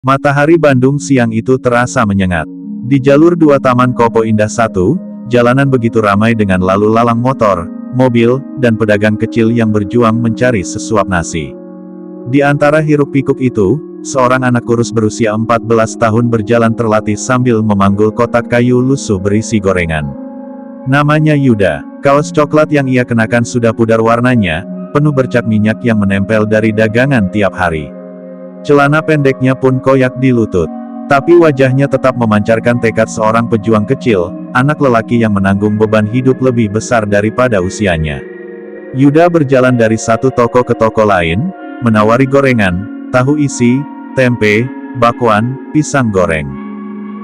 Matahari Bandung siang itu terasa menyengat. Di jalur 2 Taman Kopo Indah 1, jalanan begitu ramai dengan lalu lalang motor, mobil, dan pedagang kecil yang berjuang mencari sesuap nasi. Di antara hiruk-pikuk itu, seorang anak kurus berusia 14 tahun berjalan terlatih sambil memanggul kotak kayu lusuh berisi gorengan. Namanya Yuda. Kaos coklat yang ia kenakan sudah pudar warnanya, penuh bercak minyak yang menempel dari dagangan tiap hari. Celana pendeknya pun koyak di lutut. Tapi wajahnya tetap memancarkan tekad seorang pejuang kecil, anak lelaki yang menanggung beban hidup lebih besar daripada usianya. Yuda berjalan dari satu toko ke toko lain, menawari gorengan, tahu isi, tempe, bakwan, pisang goreng.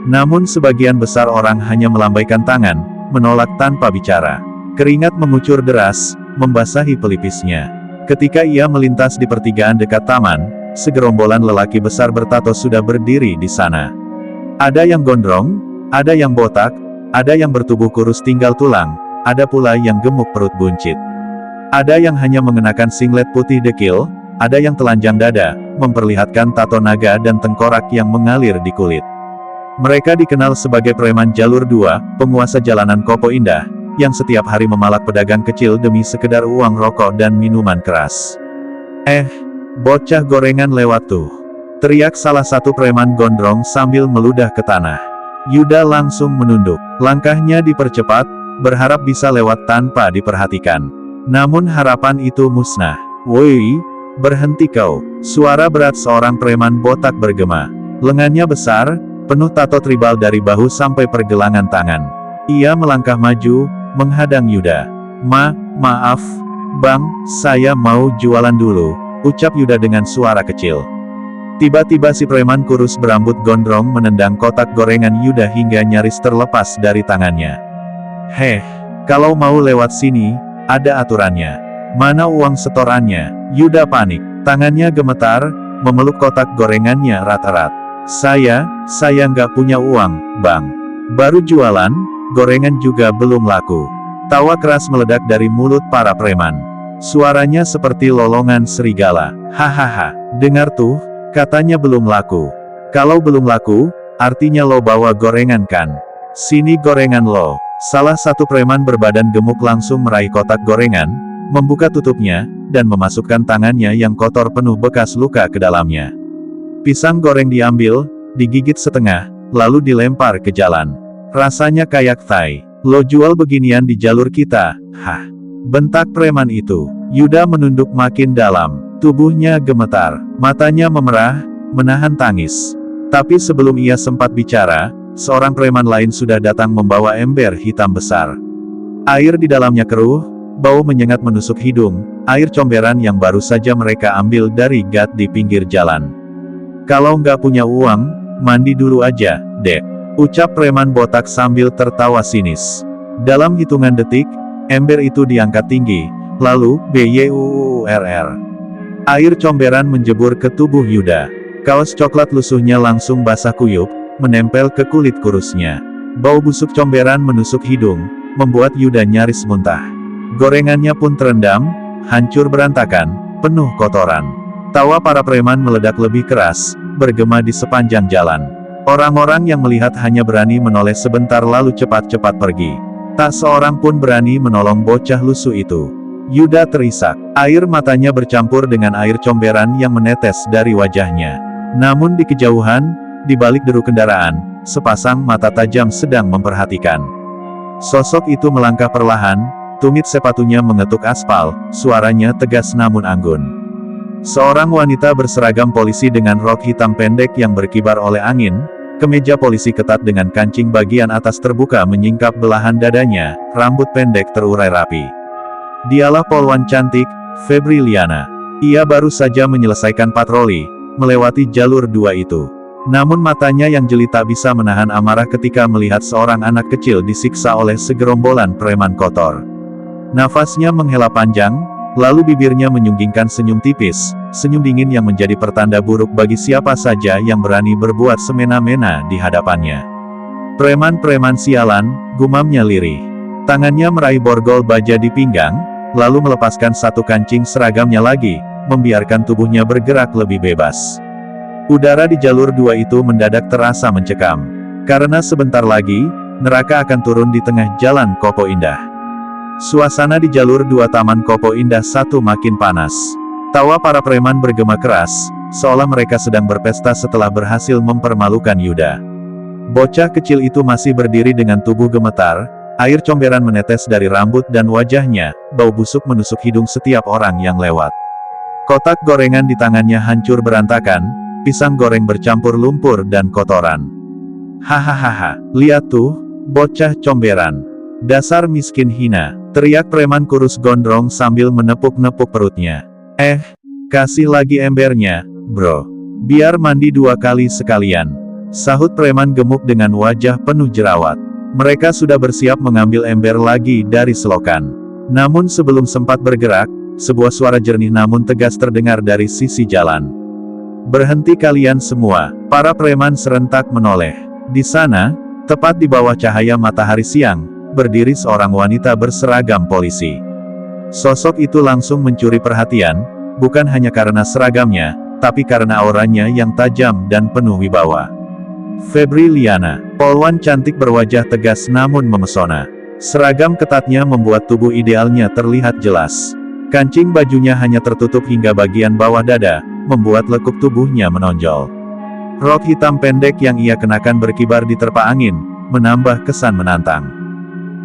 Namun sebagian besar orang hanya melambaikan tangan, menolak tanpa bicara. Keringat mengucur deras, membasahi pelipisnya. Ketika ia melintas di pertigaan dekat taman, segerombolan lelaki besar bertato sudah berdiri di sana. Ada yang gondrong, ada yang botak, ada yang bertubuh kurus tinggal tulang, ada pula yang gemuk perut buncit. Ada yang hanya mengenakan singlet putih dekil, ada yang telanjang dada, memperlihatkan tato naga dan tengkorak yang mengalir di kulit. Mereka dikenal sebagai preman jalur 2, penguasa jalanan Kopo Indah, yang setiap hari memalak pedagang kecil demi sekedar uang rokok dan minuman keras. Bocah gorengan lewat tuh, teriak salah satu preman gondrong sambil meludah ke tanah. Yuda langsung menunduk, langkahnya dipercepat, berharap bisa lewat tanpa diperhatikan. Namun harapan itu musnah. "Woi, berhenti kau!" Suara berat seorang preman botak bergema. Lengannya besar, penuh tato tribal dari bahu sampai pergelangan tangan. Ia melangkah maju, menghadang Yuda. Maaf, Bang, saya mau jualan dulu," ucap Yuda dengan suara kecil. Tiba-tiba si preman kurus berambut gondrong menendang kotak gorengan Yuda hingga nyaris terlepas dari tangannya. Kalau mau lewat sini, ada aturannya. Mana uang setorannya?" Yuda panik. Tangannya gemetar, memeluk kotak gorengannya erat-erat. Saya nggak punya uang, Bang. Baru jualan, gorengan juga belum laku." Tawa keras meledak dari mulut para preman. Suaranya seperti lolongan serigala. "Hahaha, dengar tuh, katanya belum laku. Kalau belum laku, artinya lo bawa gorengan kan? Sini gorengan lo." Salah satu preman berbadan gemuk langsung meraih kotak gorengan, membuka tutupnya, dan memasukkan tangannya yang kotor penuh bekas luka ke dalamnya. Pisang goreng diambil, digigit setengah, lalu dilempar ke jalan. "Rasanya kayak thai. Lo jual beginian di jalur kita, hah?" bentak preman itu. Yuda menunduk makin dalam. Tubuhnya gemetar, matanya memerah, menahan tangis. Tapi sebelum ia sempat bicara, seorang preman lain sudah datang membawa ember hitam besar. Air di dalamnya keruh, bau menyengat menusuk hidung, air comberan yang baru saja mereka ambil dari gat di pinggir jalan. "Kalau nggak punya uang, mandi dulu aja, Dek," ucap preman botak sambil tertawa sinis. Dalam hitungan detik, ember itu diangkat tinggi, lalu, BYUURR. Air comberan menjebur ke tubuh Yuda. Kaos coklat lusuhnya langsung basah kuyup, menempel ke kulit kurusnya. Bau busuk comberan menusuk hidung, membuat Yuda nyaris muntah. Gorengannya pun terendam, hancur berantakan, penuh kotoran. Tawa para preman meledak lebih keras, bergema di sepanjang jalan. Orang-orang yang melihat hanya berani menoleh sebentar lalu cepat-cepat pergi. Tak seorang pun berani menolong bocah lusuh itu. Yuda terisak. Air matanya bercampur dengan air comberan yang menetes dari wajahnya. Namun di kejauhan, di balik deru kendaraan, sepasang mata tajam sedang memperhatikan. Sosok itu melangkah perlahan, tumit sepatunya mengetuk aspal, suaranya tegas namun anggun. Seorang wanita berseragam polisi dengan rok hitam pendek yang berkibar oleh angin, kemeja polisi ketat dengan kancing bagian atas terbuka menyingkap belahan dadanya, rambut pendek terurai rapi. Dialah polwan cantik, Febri Liana. Ia baru saja menyelesaikan patroli, melewati jalur 2 itu. Namun matanya yang jeli tak bisa menahan amarah ketika melihat seorang anak kecil disiksa oleh segerombolan preman kotor. Nafasnya menghela panjang, lalu bibirnya menyunggingkan senyum tipis, senyum dingin yang menjadi pertanda buruk bagi siapa saja yang berani berbuat semena-mena di hadapannya. "Preman-preman sialan," gumamnya lirih. Tangannya meraih borgol baja di pinggang, lalu melepaskan satu kancing seragamnya lagi, membiarkan tubuhnya bergerak lebih bebas. Udara di jalur 2 itu mendadak terasa mencekam. Karena sebentar lagi, neraka akan turun di tengah jalan Kopo Indah. Suasana di jalur 2 Taman Kopo Indah 1 makin panas. Tawa para preman bergema keras, seolah mereka sedang berpesta setelah berhasil mempermalukan Yuda. Bocah kecil itu masih berdiri dengan tubuh gemetar, air comberan menetes dari rambut dan wajahnya, bau busuk menusuk hidung setiap orang yang lewat. Kotak gorengan di tangannya hancur berantakan, pisang goreng bercampur lumpur dan kotoran. Hahaha, lihat tuh, bocah comberan. Dasar miskin hina, teriak preman kurus gondrong sambil menepuk-nepuk perutnya. Kasih lagi embernya, bro. Biar mandi 2 kali sekalian. Sahut preman gemuk dengan wajah penuh jerawat. Mereka sudah bersiap mengambil ember lagi dari selokan. Namun sebelum sempat bergerak, sebuah suara jernih namun tegas terdengar dari sisi jalan. Berhenti kalian semua, para preman serentak menoleh. Di sana, tepat di bawah cahaya matahari siang, berdiri seorang wanita berseragam polisi. Sosok itu langsung mencuri perhatian, bukan hanya karena seragamnya, tapi karena auranya yang tajam dan penuh wibawa. Febri Liana, polwan cantik berwajah tegas namun memesona. Seragam ketatnya membuat tubuh idealnya terlihat jelas. Kancing bajunya hanya tertutup hingga bagian bawah dada, membuat lekuk tubuhnya menonjol. Rok hitam pendek yang ia kenakan berkibar diterpa angin, menambah kesan menantang.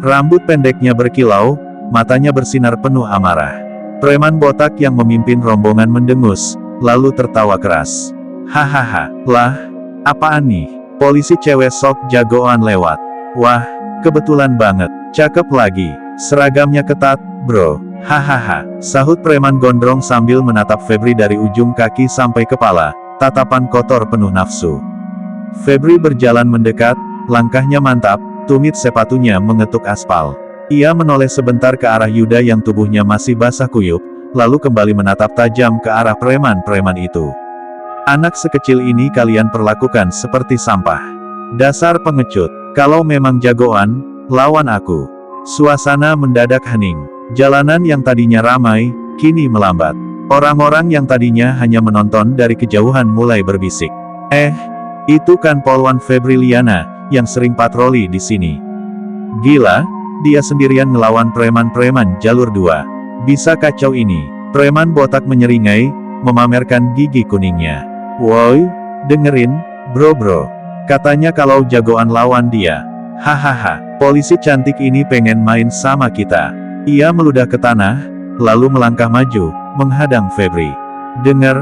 Rambut pendeknya berkilau, matanya bersinar penuh amarah. Preman botak yang memimpin rombongan mendengus, lalu tertawa keras. Hahaha, lah, apaan nih? Polisi cewek sok jagoan lewat. Wah, kebetulan banget, cakep lagi, seragamnya ketat, bro. Hahaha, sahut preman gondrong sambil menatap Febri dari ujung kaki sampai kepala, tatapan kotor penuh nafsu. Febri berjalan mendekat, langkahnya mantap, tumit sepatunya mengetuk aspal. Ia menoleh sebentar ke arah Yuda yang tubuhnya masih basah kuyup, lalu kembali menatap tajam ke arah preman-preman itu. Anak sekecil ini kalian perlakukan seperti sampah. Dasar pengecut, kalau memang jagoan, lawan aku. Suasana mendadak hening. Jalanan yang tadinya ramai, kini melambat. Orang-orang yang tadinya hanya menonton dari kejauhan mulai berbisik. Itu kan polwan Febri Liana, yang sering patroli di sini. Gila, dia sendirian ngelawan preman-preman jalur 2. Bisa kacau ini. Preman botak menyeringai, memamerkan gigi kuningnya. Woi, dengerin, bro. Katanya kalau jagoan lawan dia. Hahaha, polisi cantik ini pengen main sama kita. Ia meludah ke tanah, lalu melangkah maju, menghadang Febri. Dengar,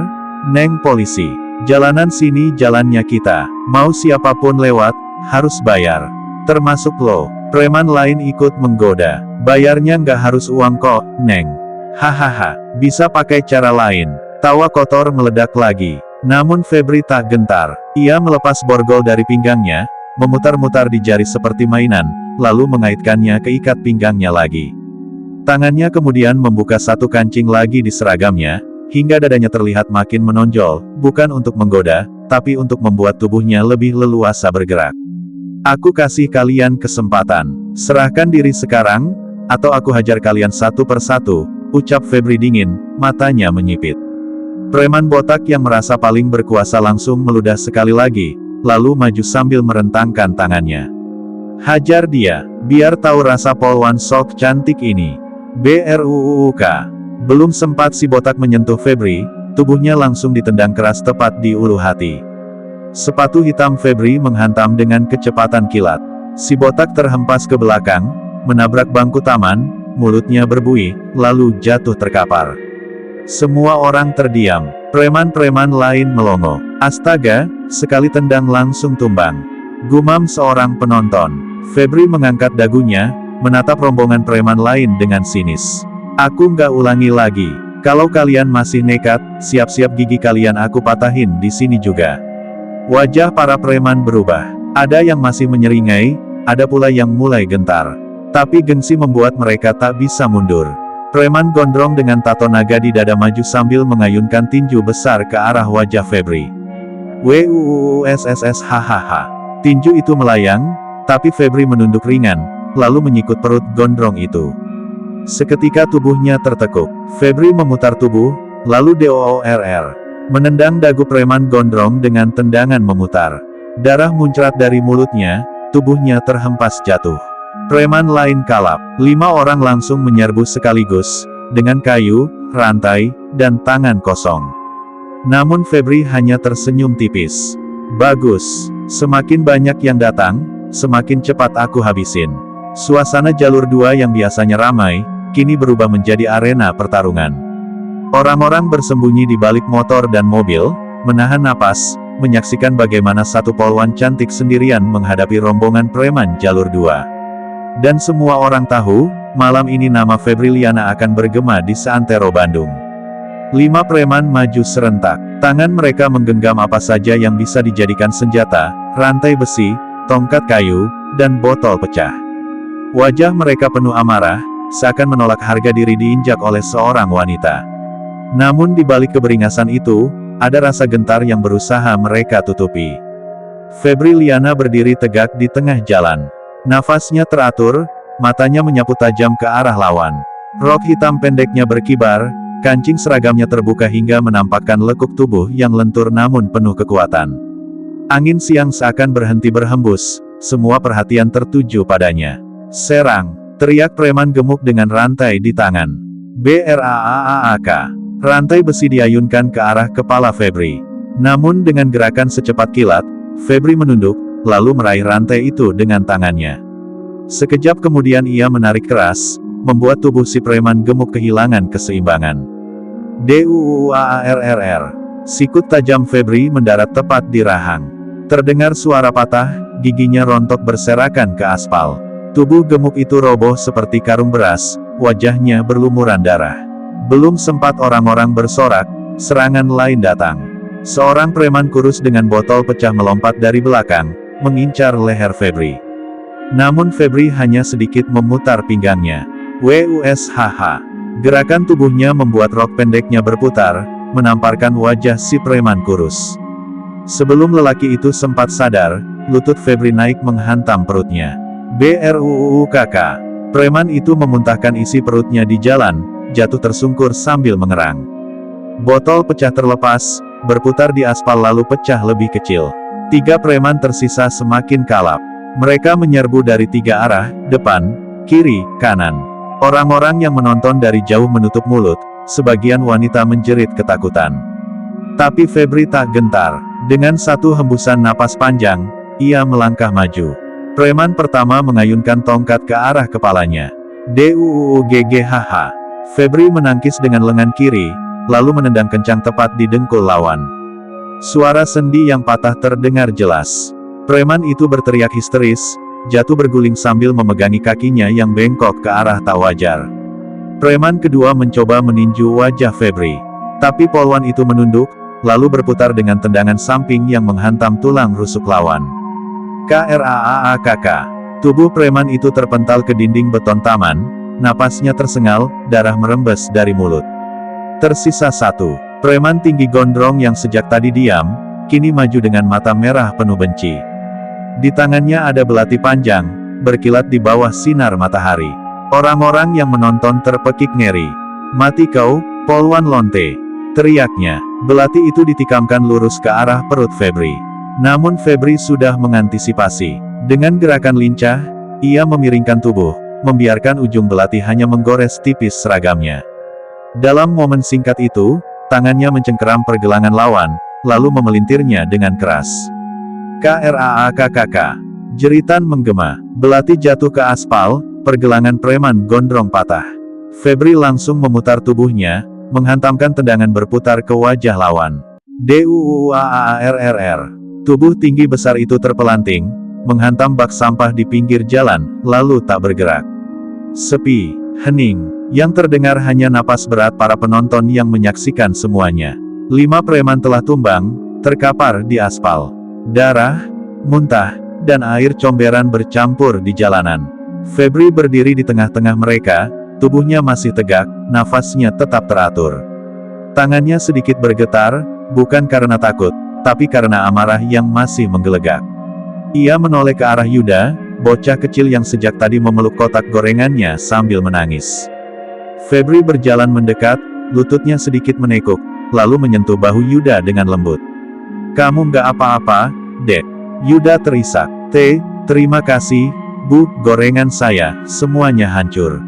Neng polisi, jalanan sini jalannya kita. Mau siapapun lewat, harus bayar. Termasuk lo. Preman lain ikut menggoda. Bayarnya nggak harus uang kok, Neng. Hahaha, bisa pakai cara lain. Tawa kotor meledak lagi. Namun Febri tak gentar. Ia melepas borgol dari pinggangnya, memutar-mutar di jari seperti mainan, lalu mengaitkannya ke ikat pinggangnya lagi. Tangannya kemudian membuka satu kancing lagi di seragamnya, hingga dadanya terlihat makin menonjol, bukan untuk menggoda, tapi untuk membuat tubuhnya lebih leluasa bergerak. Aku kasih kalian kesempatan. Serahkan diri sekarang, atau aku hajar kalian satu persatu, ucap Febri dingin, matanya menyipit. Preman botak yang merasa paling berkuasa langsung meludah sekali lagi, lalu maju sambil merentangkan tangannya. Hajar dia, biar tahu rasa polwan sok cantik ini. BRUUK. Belum sempat si botak menyentuh Febri, tubuhnya langsung ditendang keras tepat di ulu hati. Sepatu hitam Febri menghantam dengan kecepatan kilat. Si botak terhempas ke belakang, menabrak bangku taman, mulutnya berbuih, lalu jatuh terkapar. Semua orang terdiam. Preman-preman lain melongo. Astaga, sekali tendang langsung tumbang. Gumam seorang penonton. Febri mengangkat dagunya, menatap rombongan preman lain dengan sinis. Aku nggak ulangi lagi. Kalau kalian masih nekat, siap-siap gigi kalian aku patahin di sini juga. Wajah para preman berubah. Ada yang masih menyeringai, ada pula yang mulai gentar. Tapi gengsi membuat mereka tak bisa mundur. Preman gondrong dengan tato naga di dada maju sambil mengayunkan tinju besar ke arah wajah Febri. WUUSSS hahaha. Tinju itu melayang, tapi Febri menunduk ringan, lalu menyikut perut gondrong itu. Seketika tubuhnya tertekuk. Febri memutar tubuh, lalu DOORR. menendang dagu preman gondrong dengan tendangan memutar. Darah muncrat dari mulutnya, tubuhnya terhempas jatuh. Preman lain kalap. 5 orang langsung menyerbu sekaligus, dengan kayu, rantai, dan tangan kosong. Namun Febri hanya tersenyum tipis. Bagus, semakin banyak yang datang, semakin cepat aku habisin. Suasana jalur 2 yang biasanya ramai, kini berubah menjadi arena pertarungan. Orang-orang bersembunyi di balik motor dan mobil, menahan napas, menyaksikan bagaimana satu polwan cantik sendirian menghadapi rombongan preman jalur 2. Dan semua orang tahu, malam ini nama Febriliana akan bergema di seantero Bandung. 5 preman maju serentak. Tangan mereka menggenggam apa saja yang bisa dijadikan senjata, rantai besi, tongkat kayu, dan botol pecah. Wajah mereka penuh amarah, seakan menolak harga diri diinjak oleh seorang wanita. Namun di balik keberingasan itu, ada rasa gentar yang berusaha mereka tutupi. Febriliana berdiri tegak di tengah jalan. Nafasnya teratur, matanya menyapu tajam ke arah lawan. Rok hitam pendeknya berkibar, kancing seragamnya terbuka hingga menampakkan lekuk tubuh yang lentur namun penuh kekuatan. Angin siang seakan berhenti berhembus, semua perhatian tertuju padanya. Serang, teriak preman gemuk dengan rantai di tangan. BRAAAK. Rantai besi diayunkan ke arah kepala Febri. Namun dengan gerakan secepat kilat, Febri menunduk, lalu meraih rantai itu dengan tangannya. Sekejap kemudian ia menarik keras, membuat tubuh si preman gemuk kehilangan keseimbangan. DUUAARRR. Sikut tajam Febri mendarat tepat di rahang. Terdengar suara patah, giginya rontok berserakan ke aspal. Tubuh gemuk itu roboh seperti karung beras, wajahnya berlumuran darah. Belum sempat orang-orang bersorak, serangan lain datang. Seorang preman kurus dengan botol pecah melompat dari belakang, mengincar leher Febri. Namun Febri hanya sedikit memutar pinggangnya. WUSHH. Gerakan tubuhnya membuat rok pendeknya berputar, menamparkan wajah si preman kurus. Sebelum lelaki itu sempat sadar, lutut Febri naik menghantam perutnya. BRUUKK. Preman itu memuntahkan isi perutnya di jalan, jatuh tersungkur sambil mengerang. Botol pecah terlepas, berputar di aspal lalu pecah lebih kecil. 3 preman tersisa semakin kalap. Mereka menyerbu dari 3 arah, depan, kiri, kanan. Orang-orang yang menonton dari jauh menutup mulut, sebagian wanita menjerit ketakutan. Tapi Febri tak gentar. Dengan satu hembusan napas panjang, ia melangkah maju. Preman pertama mengayunkan tongkat ke arah kepalanya. DUUGGHH. Febri menangkis dengan lengan kiri, lalu menendang kencang tepat di dengkul lawan. Suara sendi yang patah terdengar jelas. Preman itu berteriak histeris, jatuh berguling sambil memegangi kakinya yang bengkok ke arah tak wajar. Preman kedua mencoba meninju wajah Febri. Tapi polwan itu menunduk, lalu berputar dengan tendangan samping yang menghantam tulang rusuk lawan. KRAAAKK. Tubuh preman itu terpental ke dinding beton taman, napasnya tersengal, darah merembes dari mulut. Tersisa 1. Preman tinggi gondrong yang sejak tadi diam, kini maju dengan mata merah penuh benci. Di tangannya ada belati panjang, berkilat di bawah sinar matahari. Orang-orang yang menonton terpekik ngeri. "Mati kau, polwan lonte!" teriaknya. Belati itu ditikamkan lurus ke arah perut Febri. Namun Febri sudah mengantisipasi. Dengan gerakan lincah, ia memiringkan tubuh, membiarkan ujung belati hanya menggores tipis seragamnya. Dalam momen singkat itu, tangannya mencengkeram pergelangan lawan, lalu memelintirnya dengan keras. KRAAKKK. Jeritan menggema. Belati jatuh ke aspal, pergelangan preman gondrong patah. Febri langsung memutar tubuhnya, menghantamkan tendangan berputar ke wajah lawan. DUUAARRR. Tubuh tinggi besar itu terpelanting, menghantam bak sampah di pinggir jalan, lalu tak bergerak. Sepi, hening, yang terdengar hanya napas berat para penonton yang menyaksikan semuanya. 5 preman telah tumbang, terkapar di aspal. Darah, muntah, dan air comberan bercampur di jalanan. Febri berdiri di tengah-tengah mereka, tubuhnya masih tegak, nafasnya tetap teratur. Tangannya sedikit bergetar, bukan karena takut, tapi karena amarah yang masih menggelegak. Ia menoleh ke arah Yuda, bocah kecil yang sejak tadi memeluk kotak gorengannya sambil menangis. Febri berjalan mendekat, lututnya sedikit menekuk, lalu menyentuh bahu Yuda dengan lembut. "Kamu nggak apa-apa, Dek?" Yuda terisak. Terima kasih, Bu, gorengan saya, semuanya hancur."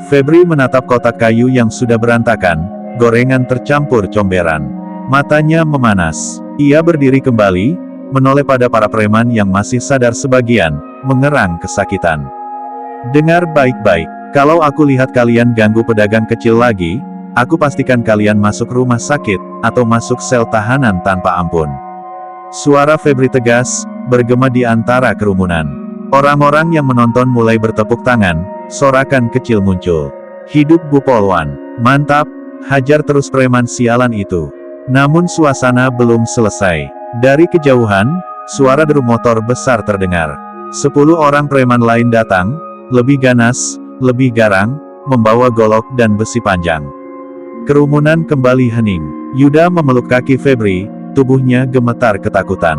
Febri menatap kotak kayu yang sudah berantakan, gorengan tercampur comberan. Matanya memanas. Ia berdiri kembali, menoleh pada para preman yang masih sadar sebagian, mengerang kesakitan. "Dengar baik-baik, kalau aku lihat kalian ganggu pedagang kecil lagi, aku pastikan kalian masuk rumah sakit, atau masuk sel tahanan tanpa ampun." Suara Febri tegas, bergema di antara kerumunan. Orang-orang yang menonton mulai bertepuk tangan, sorakan kecil muncul. "Hidup Bu Polwan, mantap, hajar terus preman sialan itu." Namun suasana belum selesai. Dari kejauhan, suara deru motor besar terdengar. 10 orang preman lain datang, lebih ganas, lebih garang, membawa golok dan besi panjang. Kerumunan kembali hening. Yuda memeluk kaki Febri, tubuhnya gemetar ketakutan.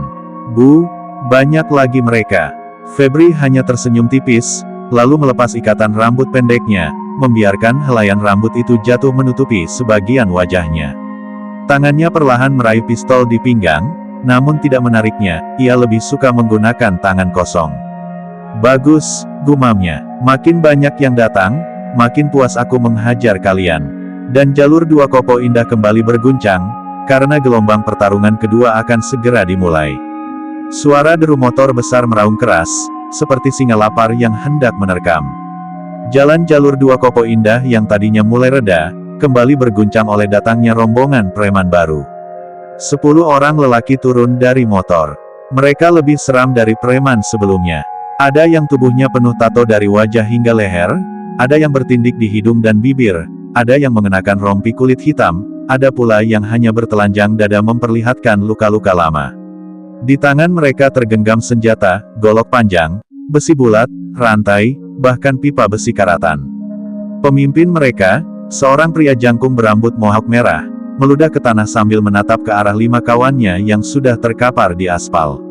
"Bu, banyak lagi mereka." Febri hanya tersenyum tipis, lalu melepas ikatan rambut pendeknya, membiarkan helaian rambut itu jatuh menutupi sebagian wajahnya. Tangannya perlahan meraih pistol di pinggang, namun tidak menariknya, ia lebih suka menggunakan tangan kosong. "Bagus," gumamnya. "Makin banyak yang datang, makin puas aku menghajar kalian." Dan jalur 2 Kopo Indah kembali berguncang, karena gelombang pertarungan kedua akan segera dimulai. Suara deru motor besar meraung keras, seperti singa lapar yang hendak menerkam. Jalan jalur 2 Kopo Indah yang tadinya mulai reda, kembali berguncang oleh datangnya rombongan preman baru. 10 orang lelaki turun dari motor. Mereka lebih seram dari preman sebelumnya. Ada yang tubuhnya penuh tato dari wajah hingga leher, ada yang bertindik di hidung dan bibir, ada yang mengenakan rompi kulit hitam, ada pula yang hanya bertelanjang dada memperlihatkan luka-luka lama. Di tangan mereka tergenggam senjata, golok panjang, besi bulat, rantai, bahkan pipa besi karatan. Pemimpin mereka, seorang pria jangkung berambut mohawk merah, meludah ke tanah sambil menatap ke arah 5 kawannya yang sudah terkapar di aspal.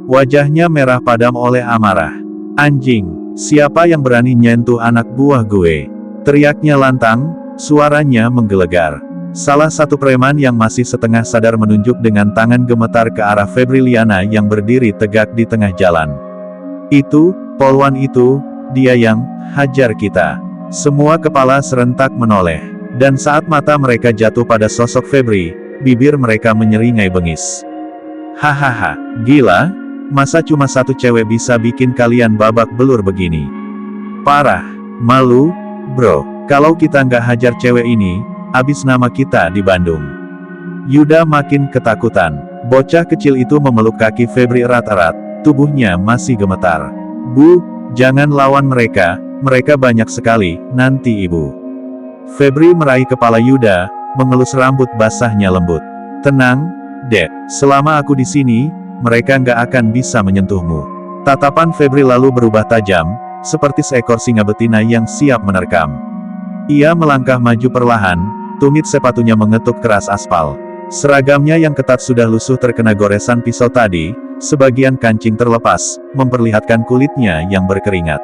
Wajahnya merah padam oleh amarah. "Anjing, siapa yang berani nyentuh anak buah gue?" Teriaknya lantang, suaranya menggelegar. Salah satu preman yang masih setengah sadar menunjuk dengan tangan gemetar ke arah Febriliana yang berdiri tegak di tengah jalan. "Itu, Polwan itu, dia yang hajar kita." Semua kepala serentak menoleh. Dan saat mata mereka jatuh pada sosok Febri, bibir mereka menyeringai bengis. "Hahaha, gila? Masa cuma satu cewek bisa bikin kalian babak belur begini? Parah, malu, bro. Kalau kita nggak hajar cewek ini, abis nama kita di Bandung." Yuda makin ketakutan. Bocah kecil itu memeluk kaki Febri erat-erat, tubuhnya masih gemetar. "Bu, jangan lawan mereka, mereka banyak sekali, nanti ibu." Febri meraih kepala Yuda, mengelus rambut basahnya lembut. "Tenang, Dek, selama aku di sini, mereka nggak akan bisa menyentuhmu." Tatapan Febri lalu berubah tajam, seperti seekor singa betina yang siap menerkam. Ia melangkah maju perlahan, tumit sepatunya mengetuk keras aspal. Seragamnya yang ketat sudah lusuh terkena goresan pisau tadi, sebagian kancing terlepas, memperlihatkan kulitnya yang berkeringat.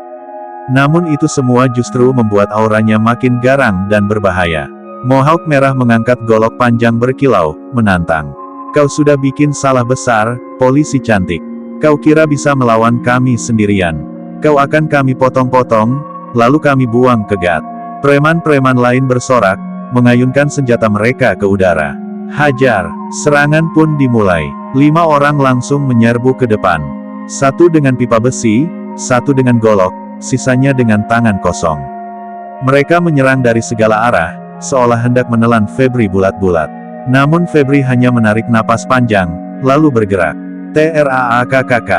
Namun itu semua justru membuat auranya makin garang dan berbahaya. Mohawk merah mengangkat golok panjang berkilau, menantang. "Kau sudah bikin salah besar, polisi cantik. Kau kira bisa melawan kami sendirian? Kau akan kami potong-potong, lalu kami buang ke gat." Preman-preman lain bersorak, mengayunkan senjata mereka ke udara. Hajar, serangan pun dimulai. 5 orang langsung menyerbu ke depan. Satu dengan pipa besi, satu dengan golok, sisanya dengan tangan kosong. Mereka menyerang dari segala arah, seolah hendak menelan Febri bulat-bulat. Namun Febri hanya menarik napas panjang, lalu bergerak. "Trakkk."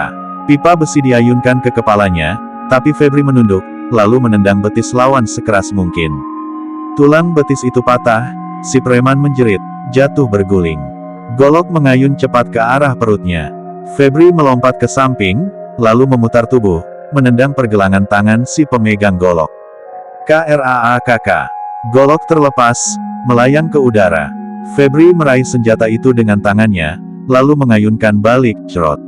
Pipa besi diayunkan ke kepalanya, tapi Febri menunduk, lalu menendang betis lawan sekeras mungkin. Tulang betis itu patah, si preman menjerit, jatuh berguling. Golok mengayun cepat ke arah perutnya. Febri melompat ke samping, lalu memutar tubuh, menendang pergelangan tangan si pemegang golok. Krakk. Golok terlepas, melayang ke udara. Febri meraih senjata itu dengan tangannya, lalu mengayunkan balik, cerot.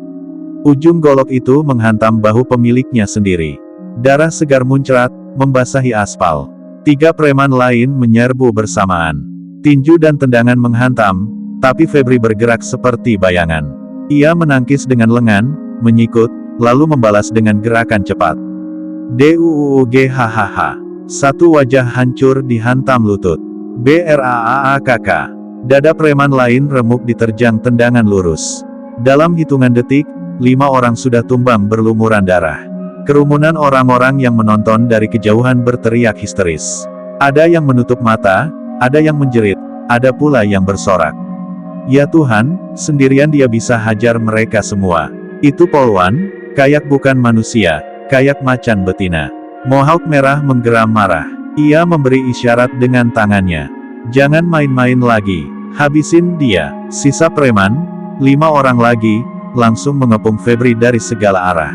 Ujung golok itu menghantam bahu pemiliknya sendiri. Darah segar muncrat, membasahi aspal. 3 preman lain menyerbu bersamaan. Tinju dan tendangan menghantam, tapi Febri bergerak seperti bayangan. Ia menangkis dengan lengan, menyikut, lalu membalas dengan gerakan cepat. DUUG hahaha. Satu wajah hancur dihantam lutut. BRAAAKK. Dada preman lain remuk diterjang tendangan lurus. Dalam hitungan detik, 5 orang sudah tumbang berlumuran darah. Kerumunan orang-orang yang menonton dari kejauhan berteriak histeris. Ada yang menutup mata, ada yang menjerit, ada pula yang bersorak. Ya Tuhan, sendirian dia bisa hajar mereka semua. Itu polwan, kayak bukan manusia, kayak macan betina. Mohawk merah menggeram marah. Ia memberi isyarat dengan tangannya. Jangan main-main lagi, habisin dia. Sisa preman, 5 orang lagi, langsung mengepung Febri dari segala arah.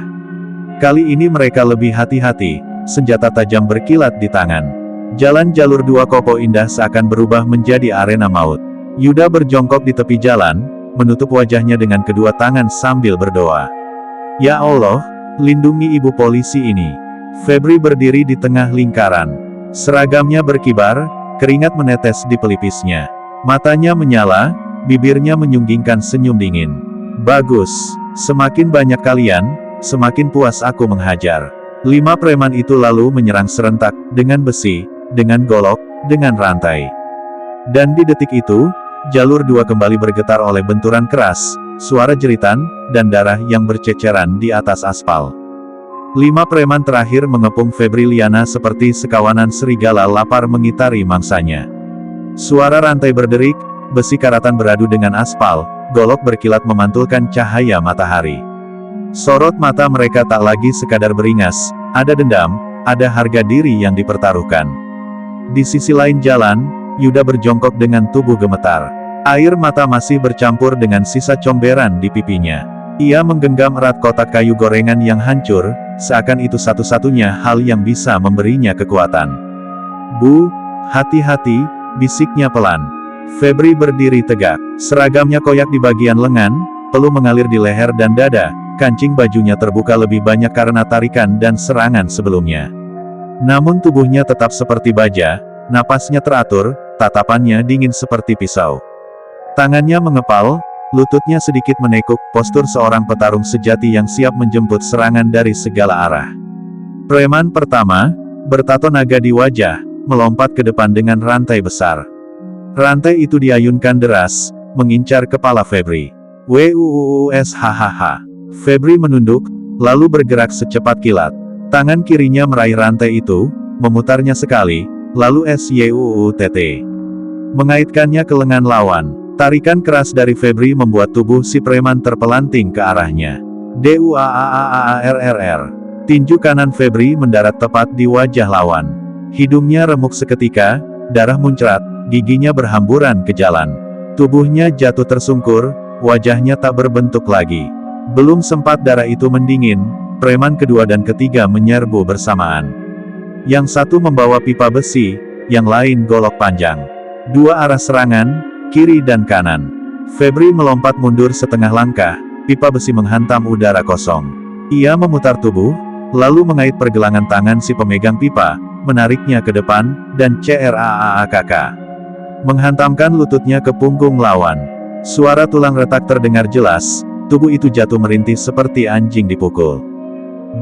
Kali ini mereka lebih hati-hati, senjata tajam berkilat di tangan. Jalan jalur 2 Kopo Indah seakan berubah menjadi arena maut. Yuda berjongkok di tepi jalan, menutup wajahnya dengan kedua tangan sambil berdoa. Ya Allah, lindungi ibu polisi ini. Febri berdiri di tengah lingkaran. Seragamnya berkibar, keringat menetes di pelipisnya. Matanya menyala, bibirnya menyunggingkan senyum dingin. Bagus, semakin banyak kalian, semakin puas aku menghajar. 5 preman itu lalu menyerang serentak, dengan besi, dengan golok, dengan rantai. Dan di detik itu, jalur 2 kembali bergetar oleh benturan keras, suara jeritan, dan darah yang berceceran di atas aspal. 5 preman terakhir mengepung Febri Liana seperti sekawanan serigala lapar mengitari mangsanya. Suara rantai berderik, besi karatan beradu dengan aspal, golok berkilat memantulkan cahaya matahari. Sorot mata mereka tak lagi sekadar beringas, ada dendam, ada harga diri yang dipertaruhkan. Di sisi lain jalan, Yuda berjongkok dengan tubuh gemetar. Air mata masih bercampur dengan sisa comberan di pipinya. Ia menggenggam erat kotak kayu gorengan yang hancur, seakan itu satu-satunya hal yang bisa memberinya kekuatan. Bu, hati-hati, bisiknya pelan. Febri berdiri tegak. Seragamnya koyak di bagian lengan, peluh mengalir di leher dan dada, kancing bajunya terbuka lebih banyak karena tarikan dan serangan sebelumnya. Namun tubuhnya tetap seperti baja, napasnya teratur, tatapannya dingin seperti pisau. Tangannya mengepal, lututnya sedikit menekuk, postur seorang petarung sejati yang siap menjemput serangan dari segala arah. Preman pertama, bertato naga di wajah, melompat ke depan dengan rantai besar. Rantai itu diayunkan deras, mengincar kepala Febri. Wuuus hahaha. Febri menunduk, lalu bergerak secepat kilat. Tangan kirinya meraih rantai itu, memutarnya sekali, lalu syuutt. Mengaitkannya ke lengan lawan. Tarikan keras dari Febri membuat tubuh si preman terpelanting ke arahnya. Duaaarrr. Tinju kanan Febri mendarat tepat di wajah lawan. Hidungnya remuk seketika, darah muncrat, giginya berhamburan ke jalan. Tubuhnya jatuh tersungkur, wajahnya tak berbentuk lagi. Belum sempat darah itu mendingin, preman kedua dan ketiga menyerbu bersamaan. Yang satu membawa pipa besi, yang lain golok panjang. 2 arah serangan, kiri dan kanan. Febri melompat mundur setengah langkah, pipa besi menghantam udara kosong. Ia memutar tubuh, lalu mengait pergelangan tangan si pemegang pipa, menariknya ke depan, dan CRAAKK. Menghantamkan lututnya ke punggung lawan. Suara tulang retak terdengar jelas, tubuh itu jatuh merintih seperti anjing dipukul.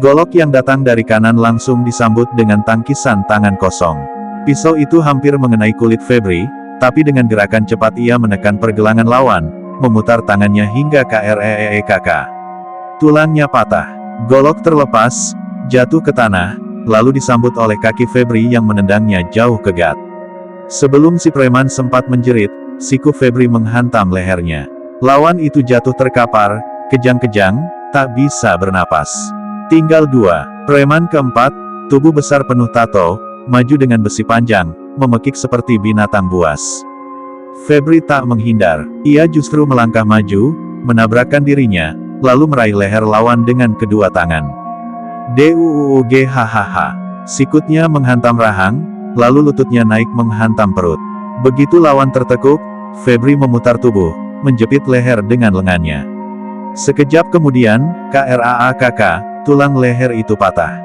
Golok yang datang dari kanan langsung disambut dengan tangkisan tangan kosong. Pisau itu hampir mengenai kulit Febri, tapi dengan gerakan cepat ia menekan pergelangan lawan, memutar tangannya hingga KREEKK. Tulangnya patah. Golok terlepas, jatuh ke tanah, lalu disambut oleh kaki Febri yang menendangnya jauh ke gat. Sebelum si preman sempat menjerit, siku Febri menghantam lehernya. Lawan itu jatuh terkapar, kejang-kejang, tak bisa bernapas. Tinggal 2. Preman keempat, tubuh besar penuh tato, maju dengan besi panjang, memekik seperti binatang buas. Febri tak menghindar, ia justru melangkah maju, menabrakkan dirinya, lalu meraih leher lawan dengan kedua tangan. Duug hahaha. Sikutnya menghantam rahang, lalu lututnya naik menghantam perut. Begitu lawan tertekuk, Febri memutar tubuh, menjepit leher dengan lengannya. Sekejap kemudian, KRAAKK, tulang leher itu patah.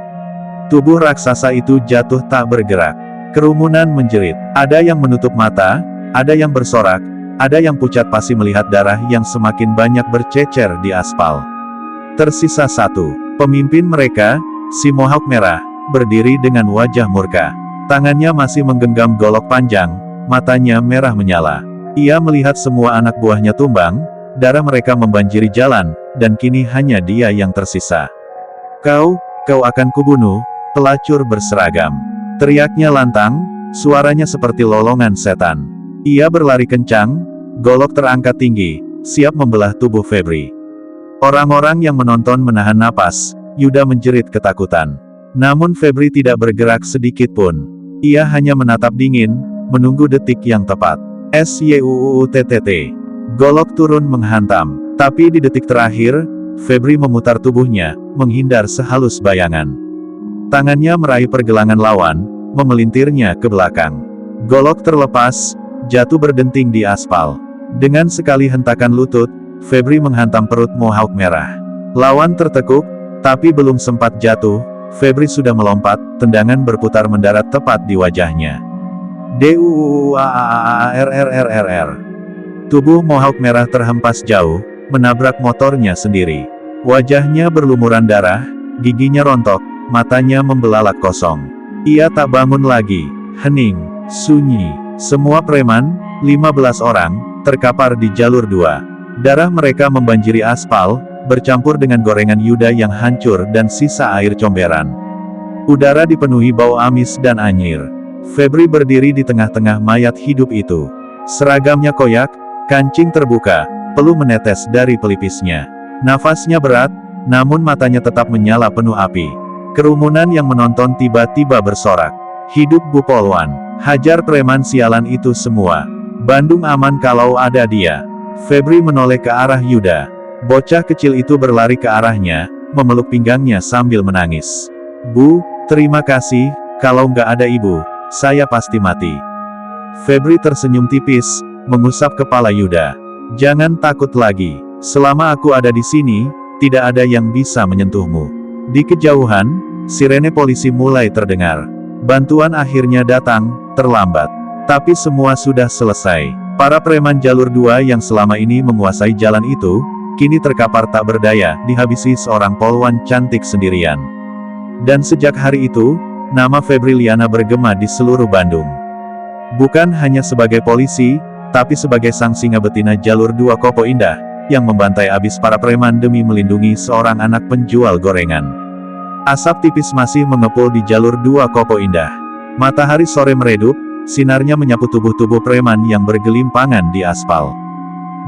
Tubuh raksasa itu jatuh tak bergerak. Kerumunan menjerit. Ada yang menutup mata, Ada yang bersorak, ada yang pucat pasi melihat darah yang semakin banyak bercecer di aspal. Tersisa satu. Pemimpin mereka, si Mohawk merah, berdiri dengan wajah murka. Tangannya masih menggenggam golok panjang, matanya merah menyala. Ia melihat semua anak buahnya tumbang, darah mereka membanjiri jalan, dan kini hanya dia yang tersisa. Kau akan kubunuh, pelacur berseragam. Teriaknya lantang, suaranya seperti lolongan setan. Ia berlari kencang, golok terangkat tinggi, siap membelah tubuh Febri. Orang-orang yang menonton menahan napas, Yuda menjerit ketakutan. Namun Febri tidak bergerak sedikit pun. Ia hanya menatap dingin, menunggu detik yang tepat. SYUUTTT. Golok turun menghantam. Tapi di detik terakhir, Febri memutar tubuhnya, menghindar sehalus bayangan. Tangannya meraih pergelangan lawan, memelintirnya ke belakang. Golok terlepas, jatuh berdenting di aspal. Dengan sekali hentakan lutut, Febri menghantam perut Mohawk merah. Lawan tertekuk, tapi belum sempat jatuh, Febri sudah melompat, tendangan berputar mendarat tepat di wajahnya. DUUAAARRRRR. Tubuh Mohawk merah terhempas jauh, menabrak motornya sendiri. Wajahnya berlumuran darah, giginya rontok, matanya membelalak kosong. Ia tak bangun lagi, hening, sunyi. Semua preman, 15 orang, terkapar di jalur 2. Darah mereka membanjiri aspal, bercampur dengan gorengan Yuda yang hancur dan sisa air comberan. Udara dipenuhi bau amis dan anyir. Febri berdiri di tengah-tengah mayat hidup itu. Seragamnya koyak, kancing terbuka, peluh menetes dari pelipisnya. Nafasnya berat, namun matanya tetap menyala penuh api. Kerumunan yang menonton tiba-tiba bersorak. Hidup Bu Polwan, hajar preman sialan itu semua. Bandung aman kalau ada dia. Febri menoleh ke arah Yuda. Bocah kecil itu berlari ke arahnya, memeluk pinggangnya sambil menangis. Bu, terima kasih, kalau nggak ada ibu, saya pasti mati. Febri tersenyum tipis, mengusap kepala Yuda. Jangan takut lagi, selama aku ada di sini, tidak ada yang bisa menyentuhmu. Di kejauhan, sirene polisi mulai terdengar. Bantuan akhirnya datang, terlambat. Tapi semua sudah selesai. Para preman jalur 2 yang selama ini menguasai jalan itu, kini terkapar tak berdaya, dihabisi seorang polwan cantik sendirian. Dan sejak hari itu, nama Febri Liana bergema di seluruh Bandung. Bukan hanya sebagai polisi, tapi sebagai sang singa betina jalur 2 Kopo Indah, yang membantai abis para preman demi melindungi seorang anak penjual gorengan. Asap tipis masih mengepul di jalur 2 Kopo Indah. Matahari sore meredup, sinarnya menyapu tubuh-tubuh preman yang bergelimpangan di aspal.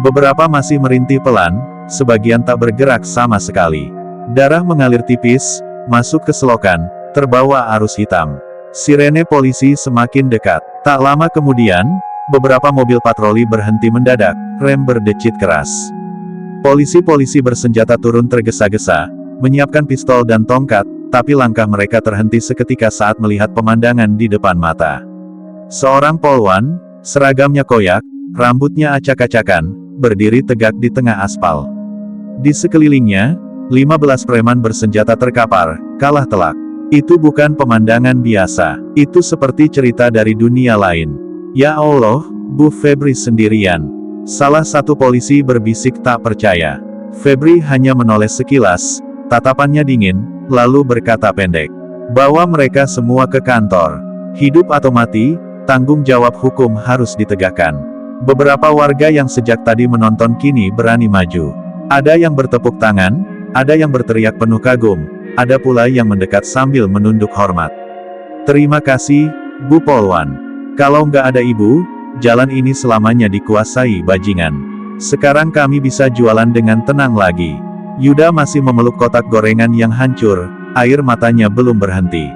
Beberapa masih merintih pelan, sebagian tak bergerak sama sekali. Darah mengalir tipis, masuk ke selokan, terbawa arus hitam. Sirene polisi semakin dekat. Tak lama kemudian, beberapa mobil patroli berhenti mendadak, rem berdecit keras. Polisi-polisi bersenjata turun tergesa-gesa, menyiapkan pistol dan tongkat, tapi langkah mereka terhenti seketika saat melihat pemandangan di depan mata. Seorang polwan, seragamnya koyak, rambutnya acak-acakan, berdiri tegak di tengah aspal. Di sekelilingnya, 15 preman bersenjata terkapar, kalah telak. Itu bukan pemandangan biasa, itu seperti cerita dari dunia lain. Ya Allah, Bu Febri sendirian. Salah satu polisi berbisik tak percaya. Febri hanya menoleh sekilas, tatapannya dingin, lalu berkata pendek. Bawa mereka semua ke kantor. Hidup atau mati, tanggung jawab hukum harus ditegakkan. Beberapa warga yang sejak tadi menonton kini berani maju. Ada yang bertepuk tangan, ada yang berteriak penuh kagum, ada pula yang mendekat sambil menunduk hormat. Terima kasih, Bu Polwan. Kalau nggak ada ibu, jalan ini selamanya dikuasai bajingan. Sekarang kami bisa jualan dengan tenang lagi. Yuda masih memeluk kotak gorengan yang hancur, air matanya belum berhenti.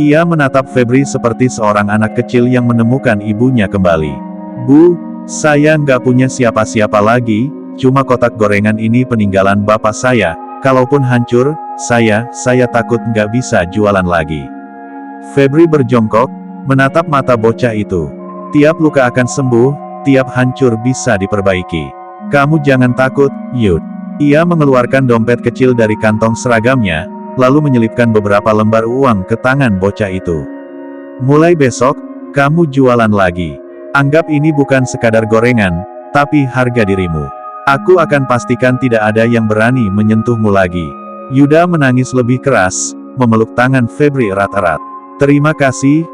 Ia menatap Febri seperti seorang anak kecil yang menemukan ibunya kembali. Bu, saya nggak punya siapa-siapa lagi, cuma kotak gorengan ini peninggalan bapak saya, kalaupun hancur, saya takut nggak bisa jualan lagi. Febri berjongkok, menatap mata bocah itu. Tiap luka akan sembuh, tiap hancur bisa diperbaiki. Kamu jangan takut, Yud. Ia mengeluarkan dompet kecil dari kantong seragamnya, lalu menyelipkan beberapa lembar uang ke tangan bocah itu. Mulai besok, kamu jualan lagi. Anggap ini bukan sekadar gorengan, tapi harga dirimu. Aku akan pastikan tidak ada yang berani menyentuhmu lagi. Yuda menangis lebih keras, memeluk tangan Febri erat-erat. Terima kasih,